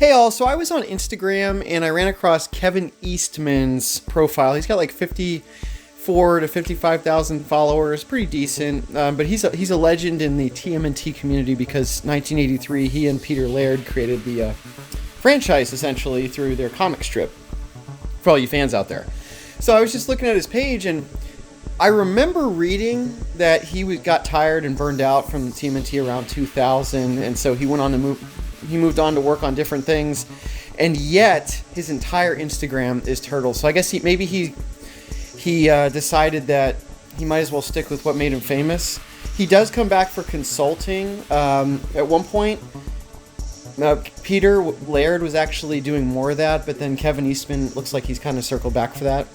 Hey all, so I was on Instagram and I ran across Kevin Eastman's profile. He's got like 54 to 55,000 followers, pretty decent. But he's a legend in the TMNT community because 1983 he and Peter Laird created the franchise essentially through their comic strip. For all you fans out there. So I was just looking at his page and I remember reading that he got tired and burned out from TMNT around 2000, and so he went on to moved on to work on different things, and yet his entire Instagram is turtles. So I guess maybe he decided that he might as well stick with what made him famous. He does come back for consulting. At one point, Peter Laird was actually doing more of that, but then Kevin Eastman looks like he's kind of circled back for that.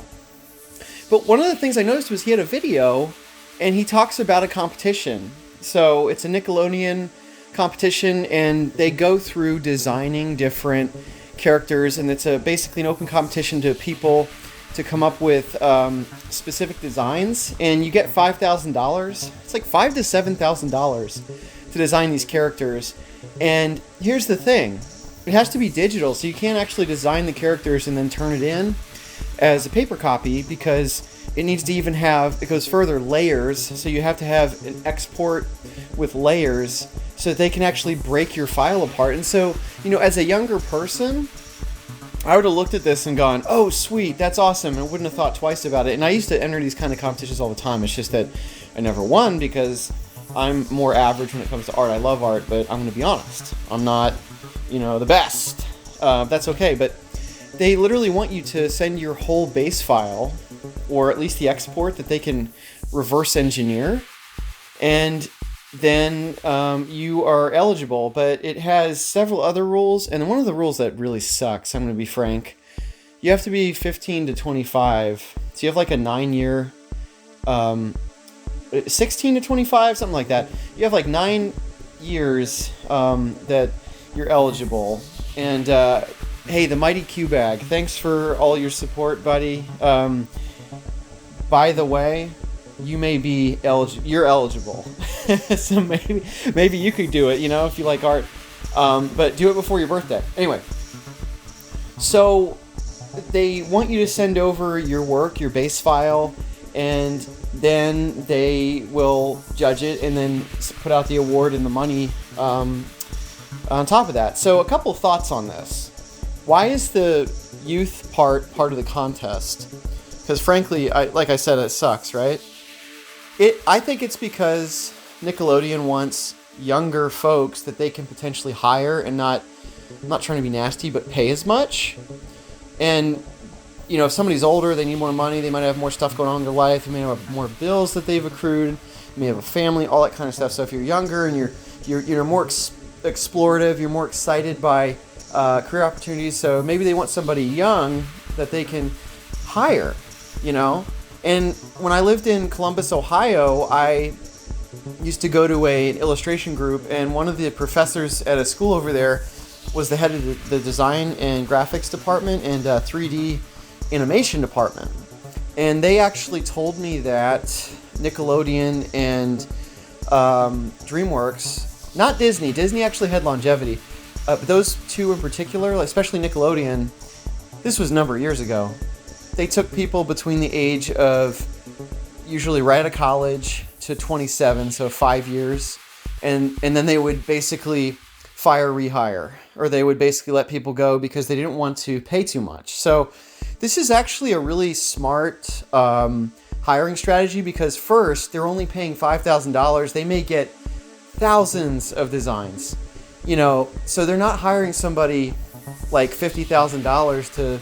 But one of the things I noticed was he had a video, and he talks about a competition. So it's a Nickelodeon competition, and they go through designing different characters, and it's basically an open competition to people to come up with specific designs, and you get $5,000. It's like $5,000 to $7,000 to design these characters. And here's the thing, it has to be digital, so you can't actually design the characters and then turn it in as a paper copy, because it needs to even have, it goes further, layers. So you have to have an export with layers so that they can actually break your file apart. And so, as a younger person, I would have looked at this and gone, oh, sweet, that's awesome, and wouldn't have thought twice about it. And I used to enter these kind of competitions all the time. It's just that I never won because I'm more average when it comes to art. I love art, but I'm going to be honest. I'm not, the best. That's okay, but they literally want you to send your whole base file, or at least the export that they can reverse engineer, and then you are eligible. But it has several other rules, and one of the rules that really sucks, I'm going to be frank, you have to be 15 to 25, so you have like a 9-year, 16 to 25, something like that. You have like 9 years that you're eligible. And hey, the Mighty Q Bag, thanks for all your support, buddy. By the way, you may be you're eligible. So maybe you could do it, if you like art. But do it before your birthday. Anyway, so they want you to send over your work, your base file, and then they will judge it and then put out the award and the money on top of that. So a couple of thoughts on this. Why is the youth part of the contest? Because frankly, like I said, it sucks, right? I think it's because Nickelodeon wants younger folks that they can potentially hire and I'm not trying to be nasty, but pay as much. And, if somebody's older, they need more money, they might have more stuff going on in their life, they may have more bills that they've accrued, they may have a family, all that kind of stuff. So if you're younger and you're more explorative, you're more excited by career opportunities, so maybe they want somebody young that they can hire, And when I lived in Columbus, Ohio, I used to go to an illustration group, and one of the professors at a school over there was the head of the design and graphics department and 3D animation department. And they actually told me that Nickelodeon and DreamWorks, not Disney actually had longevity, but those two in particular, especially Nickelodeon, this was a number of years ago. They took people between the age of usually right out of college to 27, so 5 years, and then they would basically fire, rehire, or they would basically let people go because they didn't want to pay too much. So this is actually a really smart hiring strategy, because first, they're only paying $5,000. They may get thousands of designs, so they're not hiring somebody like $50,000 to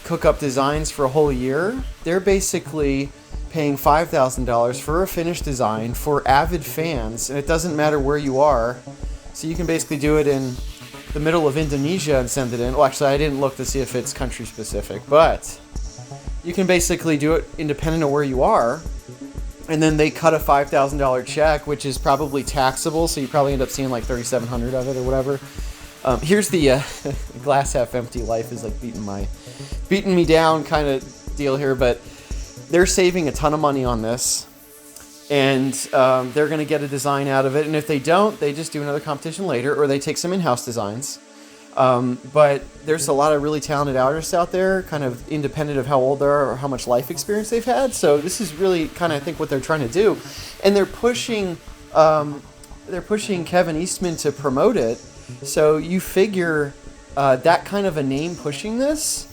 cook up designs for a whole year. They're basically paying $5,000 for a finished design for avid fans, and it doesn't matter where you are. So you can basically do it in the middle of Indonesia and send it in. Well, actually, I didn't look to see if it's country specific, but you can basically do it independent of where you are. And then they cut a $5,000 check, which is probably taxable, so you probably end up seeing like $3,700 of it or whatever. Here's the glass half empty, life is like beating me down kind of deal here, but they're saving a ton of money on this, and they're going to get a design out of it. And if they don't, they just do another competition later, or they take some in-house designs. But there's a lot of really talented artists out there, kind of independent of how old they are or how much life experience they've had. So this is really kind of, I think, what they're trying to do, and they're pushing Kevin Eastman to promote it. So you figure that kind of a name pushing this,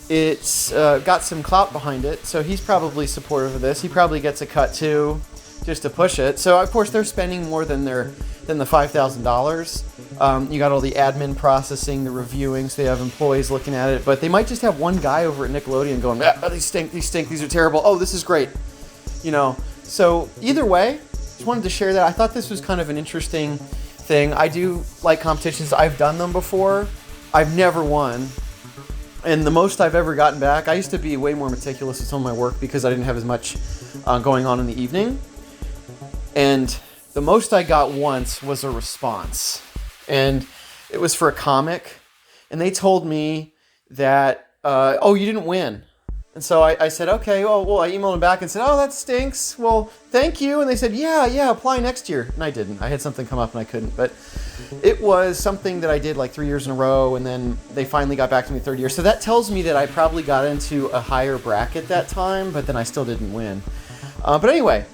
it's got some clout behind it. So he's probably supportive of this. He probably gets a cut too, just to push it. So of course they're spending more than the $5,000. You got all the admin processing, the reviewing, so they have employees looking at it. But they might just have one guy over at Nickelodeon going, "Ah, these stink, these are terrible. Oh, this is great." So either way, just wanted to share that. I thought this was kind of an interesting thing. I do like competitions. I've done them before. I've never won. And the most I've ever gotten back, I used to be way more meticulous with some of my work because I didn't have as much going on in the evening. And the most I got once was a response. And it was for a comic. And they told me that, oh, you didn't win. And so I said, okay, well, I emailed them back and said, oh, that stinks. Well, thank you. And they said, yeah, apply next year. And I didn't. I had something come up and I couldn't. But it was something that I did like 3 years in a row. And then they finally got back to me third year. So that tells me that I probably got into a higher bracket that time, but then I still didn't win. But anyway,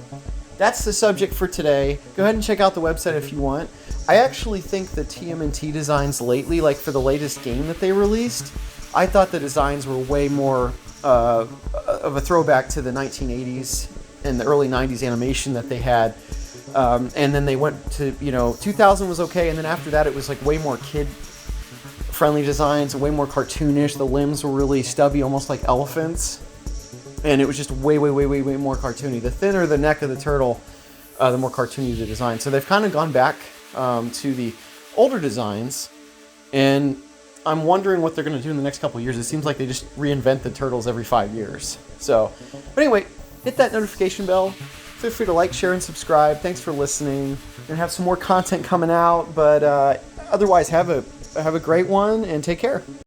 that's the subject for today. Go ahead and check out the website if you want. I actually think the TMNT designs lately, like for the latest game that they released, I thought the designs were way more of a throwback to the 1980s and the early 90s animation that they had. And then they went to, 2000 was okay, and then after that it was like way more kid-friendly designs, way more cartoonish. The limbs were really stubby, almost like elephants. And it was just way more cartoony. The thinner the neck of the turtle, the more cartoony the design. So they've kind of gone back to the older designs, and I'm wondering what they're going to do in the next couple of years. It seems like they just reinvent the turtles every 5 years. So, but anyway, hit that notification bell. Feel free to like, share, and subscribe. Thanks for listening. We're going to have some more content coming out, but otherwise have a great one and take care.